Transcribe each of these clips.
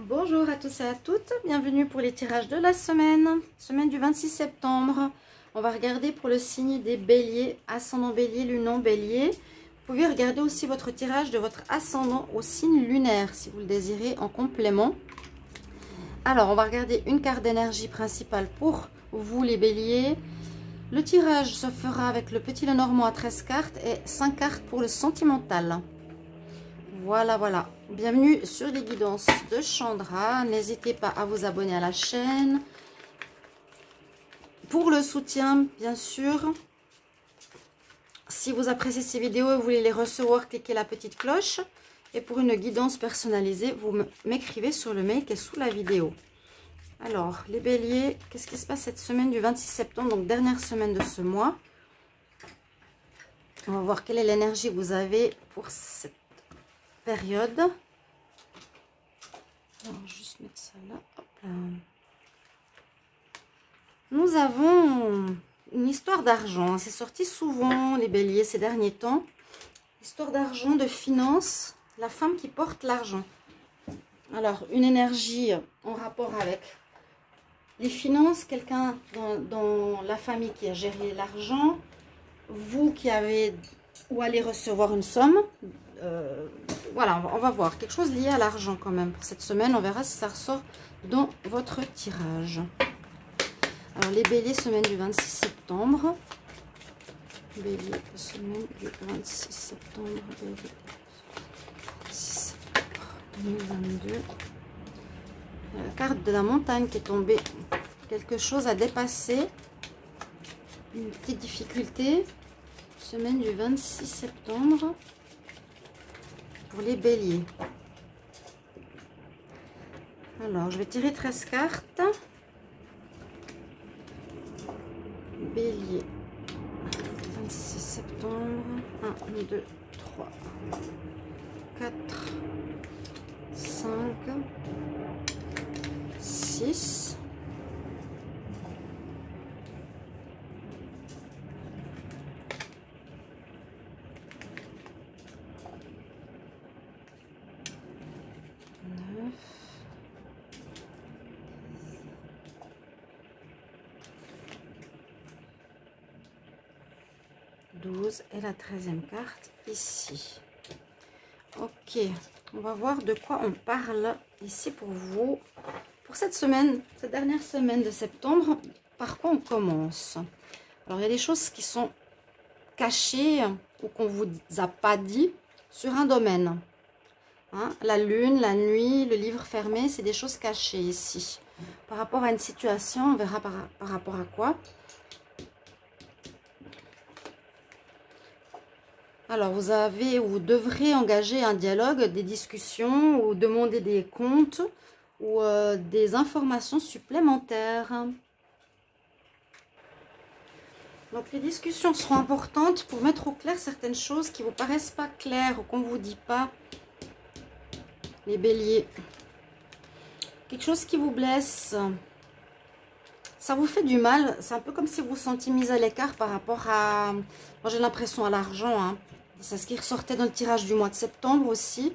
Bonjour à tous et à toutes, bienvenue pour les tirages de la semaine du 26 septembre. On va regarder pour le signe des béliers, ascendant bélier, lunan bélier. Vous pouvez regarder aussi votre tirage de votre ascendant au signe lunaire si vous le désirez en complément. Alors, on va regarder une carte d'énergie principale pour vous les béliers. Le tirage se fera avec le petit Lenormand à 13 cartes et 5 cartes pour le sentimental. Voilà. Bienvenue sur les guidances de Chandra. N'hésitez pas à vous abonner à la chaîne. Pour le soutien, bien sûr, si vous appréciez ces vidéos et vous voulez les recevoir, cliquez la petite cloche. Et pour une guidance personnalisée, vous m'écrivez sur le mail qui est sous la vidéo. Alors, les béliers, qu'est-ce qui se passe cette semaine du 26 septembre, donc dernière semaine de ce mois. On va voir quelle est l'énergie que vous avez pour cette période. Alors, juste mettre ça là. Hop là. Nous avons une histoire d'argent. C'est sorti souvent, les béliers, ces derniers temps. Histoire d'argent, de finances. La femme qui porte l'argent. Alors, une énergie en rapport avec les finances. Quelqu'un dans la famille qui a géré l'argent. Vous qui avez ou allez recevoir une somme. Voilà, on va voir quelque chose lié à l'argent quand même pour cette semaine. On verra si ça ressort dans votre tirage. Alors les béliers, semaine du 26 septembre. Bélier, semaine du 26 septembre. Bélier, 26 septembre 2022. La carte de la montagne qui est tombée. Quelque chose à dépasser. Une petite difficulté. Semaine du 26 septembre. Pour les béliers. Alors, je vais tirer 13 cartes. Bélier. 26 septembre. 1, 2, 3, 4, 5, 6. 12 et la 13e carte ici. Ok, on va voir de quoi on parle ici pour vous. Pour cette semaine, cette dernière semaine de septembre, par quoi on commence? Alors, il y a des choses qui sont cachées ou qu'on ne vous a pas dit sur un domaine. Hein? La lune, la nuit, le livre fermé, c'est des choses cachées ici. Par rapport à une situation, on verra par rapport à quoi. Alors, vous avez ou vous devrez engager un dialogue, des discussions ou demander des comptes ou des informations supplémentaires. Donc, les discussions seront importantes pour mettre au clair certaines choses qui ne vous paraissent pas claires ou qu'on ne vous dit pas. Les béliers. Quelque chose qui vous blesse. Ça vous fait du mal. C'est un peu comme si vous vous sentiez mis à l'écart par rapport à... Moi, j'ai l'impression à l'argent, hein. C'est ce qui ressortait dans le tirage du mois de septembre aussi,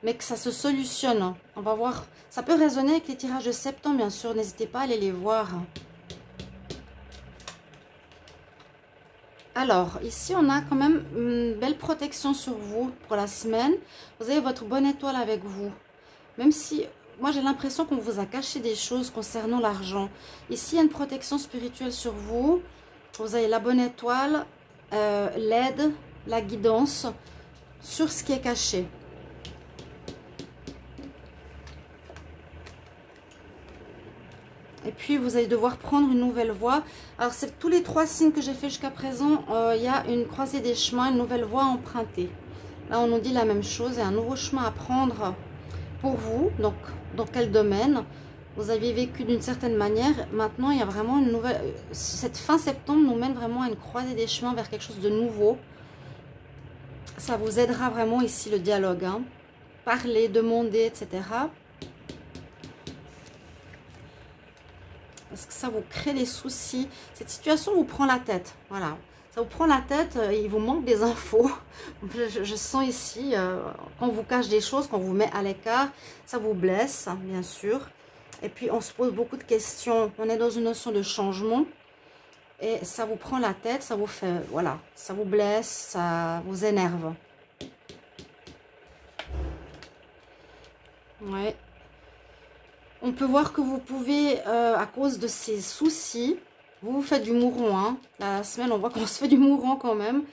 mais que ça se solutionne. On va voir. Ça peut résonner avec les tirages de septembre, bien sûr. N'hésitez pas à aller les voir. Alors, ici, on a quand même une belle protection sur vous pour la semaine. Vous avez votre bonne étoile avec vous. Même si, moi, j'ai l'impression qu'on vous a caché des choses concernant l'argent. Ici, il y a une protection spirituelle sur vous. Vous avez la bonne étoile, l'aide, la guidance sur ce qui est caché. Et puis, vous allez devoir prendre une nouvelle voie. Alors, c'est tous les 3 signes que j'ai fait jusqu'à présent. Il y a une croisée des chemins, une nouvelle voie empruntée. Là, on nous dit la même chose. Il y a un nouveau chemin à prendre pour vous. Donc, dans quel domaine vous aviez vécu d'une certaine manière. Maintenant, il y a vraiment une nouvelle... Cette fin septembre nous mène vraiment à une croisée des chemins vers quelque chose de nouveau. Ça vous aidera vraiment ici le dialogue. Hein. Parler, demander, etc. Parce que ça vous crée des soucis. Cette situation vous prend la tête. Voilà. Ça vous prend la tête, il vous manque des infos. Je sens ici, quand on vous cache des choses, qu'on vous met à l'écart, ça vous blesse, bien sûr. Et puis, on se pose beaucoup de questions. On est dans une notion de changement. Et ça vous prend la tête, ça vous fait, voilà, ça vous blesse, ça vous énerve. Ouais. On peut voir que vous pouvez, à cause de ces soucis, vous faites du mourant. Hein. La semaine, on voit qu'on se fait du mourant quand même.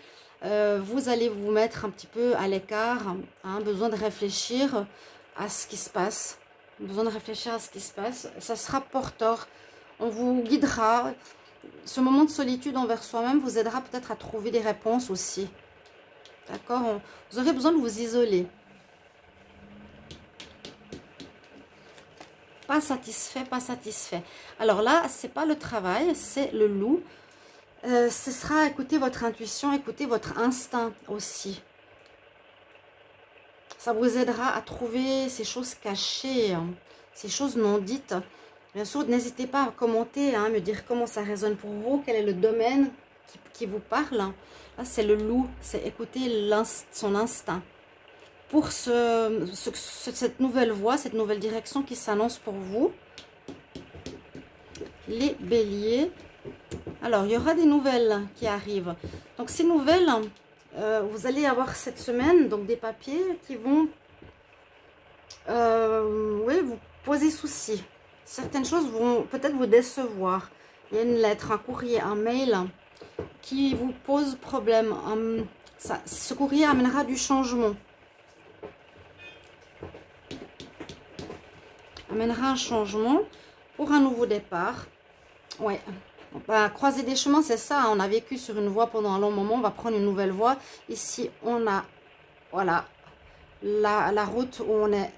Vous allez vous mettre un petit peu à l'écart. Hein, besoin de réfléchir à ce qui se passe. Besoin de réfléchir à ce qui se passe. Ça sera porteur. On vous guidera. Ce moment de solitude envers soi-même vous aidera peut-être à trouver des réponses aussi. D'accord? Vous aurez besoin de vous isoler. Pas satisfait, pas satisfait. Alors là, c'est pas le travail, c'est le loup. Ce sera écouter votre intuition, écouter votre instinct aussi. Ça vous aidera à trouver ces choses cachées, hein, ces choses non dites. Bien sûr, n'hésitez pas à commenter, hein, me dire comment ça résonne pour vous, quel est le domaine qui vous parle. Là, c'est le loup, c'est écouter son instinct. Pour cette nouvelle voie, cette nouvelle direction qui s'annonce pour vous. Les béliers. Alors, il y aura des nouvelles qui arrivent. Donc, ces nouvelles, vous allez avoir cette semaine donc des papiers qui vont oui, vous poser souci. Certaines choses vont peut-être vous décevoir. Il y a une lettre, un courrier, un mail qui vous pose problème. Ce courrier amènera du changement. Amènera un changement pour un nouveau départ. Ouais. On va croiser des chemins, c'est ça. On a vécu sur une voie pendant un long moment. On va prendre une nouvelle voie. Ici, on a, voilà, la route où on est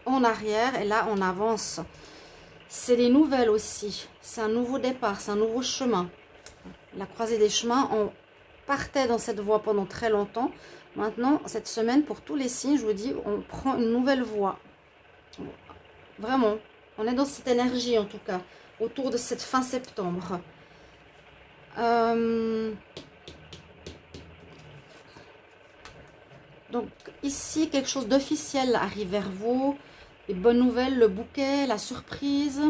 en arrière. Et là, on avance. C'est des nouvelles aussi. C'est un nouveau départ. C'est un nouveau chemin. La croisée des chemins, on partait dans cette voie pendant très longtemps. Maintenant, cette semaine, pour tous les signes, je vous dis, on prend une nouvelle voie. Vraiment, on est dans cette énergie en tout cas, autour de cette fin septembre. Donc ici, quelque chose d'officiel arrive vers vous. Les bonnes nouvelles, le bouquet, la surprise.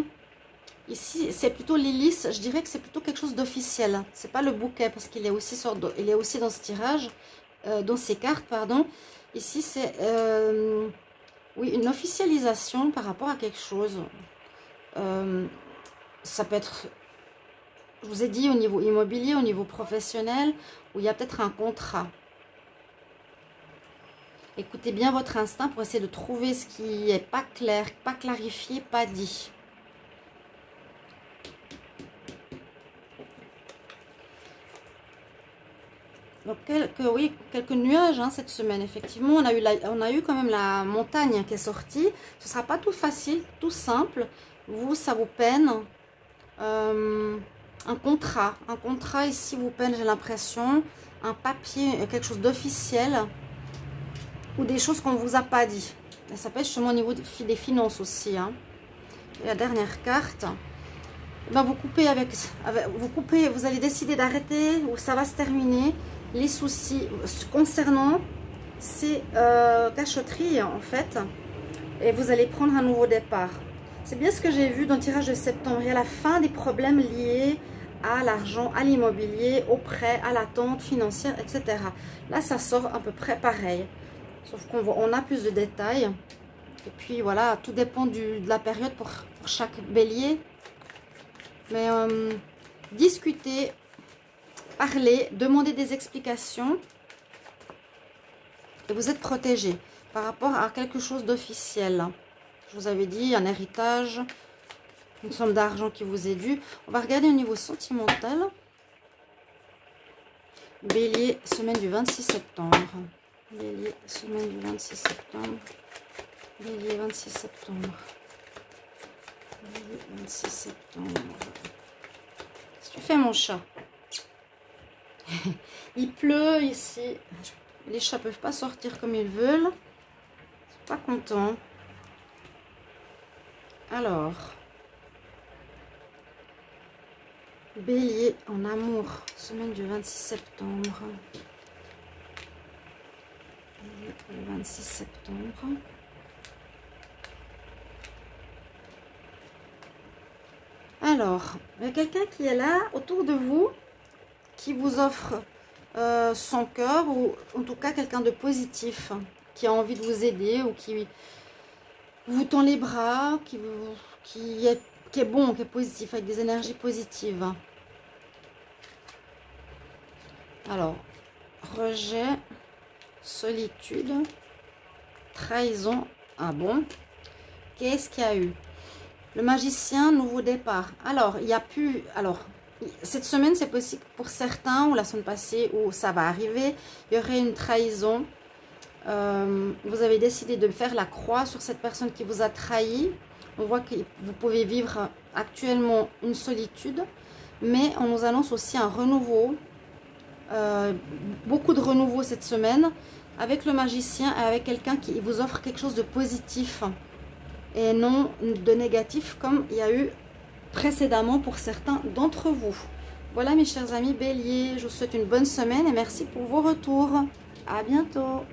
Ici, c'est plutôt l'hélice. Je dirais que c'est plutôt quelque chose d'officiel. C'est pas le bouquet parce qu'il est aussi il est aussi dans ce tirage, dans ces cartes, pardon. Ici, c'est... oui, une officialisation par rapport à quelque chose. Ça peut être, je vous ai dit, au niveau immobilier, au niveau professionnel, où il y a peut-être un contrat. Écoutez bien votre instinct pour essayer de trouver ce qui n'est pas clair, pas clarifié, pas dit. Donc, quelques nuages hein, cette semaine, effectivement. On a eu quand même la montagne qui est sortie. Ce ne sera pas tout facile, tout simple. Vous, ça vous peine. Un contrat ici vous peine, j'ai l'impression. Un papier, quelque chose d'officiel. Ou des choses qu'on ne vous a pas dit. Et ça peut être justement au niveau des finances aussi. Hein. Et la dernière carte. Ben, vous coupez, vous allez décider d'arrêter ou ça va se terminer. Les soucis concernant ces cachotteries en fait, et vous allez prendre un nouveau départ. C'est bien ce que j'ai vu dans le tirage de septembre. Il y a la fin des problèmes liés à l'argent, à l'immobilier, au prêt, à l'attente financière, etc. Là, ça sort à peu près pareil, sauf qu'on a plus de détails. Et puis voilà, tout dépend de la période pour chaque bélier. Mais discutez, parlez, demandez des explications. Et vous êtes protégé par rapport à quelque chose d'officiel. Je vous avais dit, un héritage, une somme d'argent qui vous est due. On va regarder au niveau sentimental. Bélier, semaine du 26 septembre. Bélier, semaine du 26 septembre. Bélier, 26 septembre. Bélier, 26 septembre. Qu'est-ce que tu fais, mon chat? Il pleut ici. Les chats ne peuvent pas sortir comme ils veulent. Ils sont pas contents. Alors. Bélier en amour, semaine du 26 septembre. Bélier le 26 septembre. Alors, il y a quelqu'un qui est là autour de vous, qui vous offre son cœur, ou en tout cas quelqu'un de positif, qui a envie de vous aider, ou qui vous tend les bras, qui est bon, qui est positif, avec des énergies positives. Alors, rejet, solitude, trahison. Ah bon? Qu'est-ce qu'il y a eu? Le magicien, nouveau départ. Alors, il y a pu... Alors, cette semaine, c'est possible pour certains, ou la semaine passée, où ça va arriver, il y aurait une trahison. Vous avez décidé de faire la croix sur cette personne qui vous a trahi. On voit que vous pouvez vivre actuellement une solitude, mais on nous annonce aussi un renouveau. Beaucoup de renouveau cette semaine avec le magicien et avec quelqu'un qui vous offre quelque chose de positif et non de négatif comme il y a eu précédemment pour certains d'entre vous. Voilà mes chers amis Bélier, je vous souhaite une bonne semaine et merci pour vos retours. À bientôt.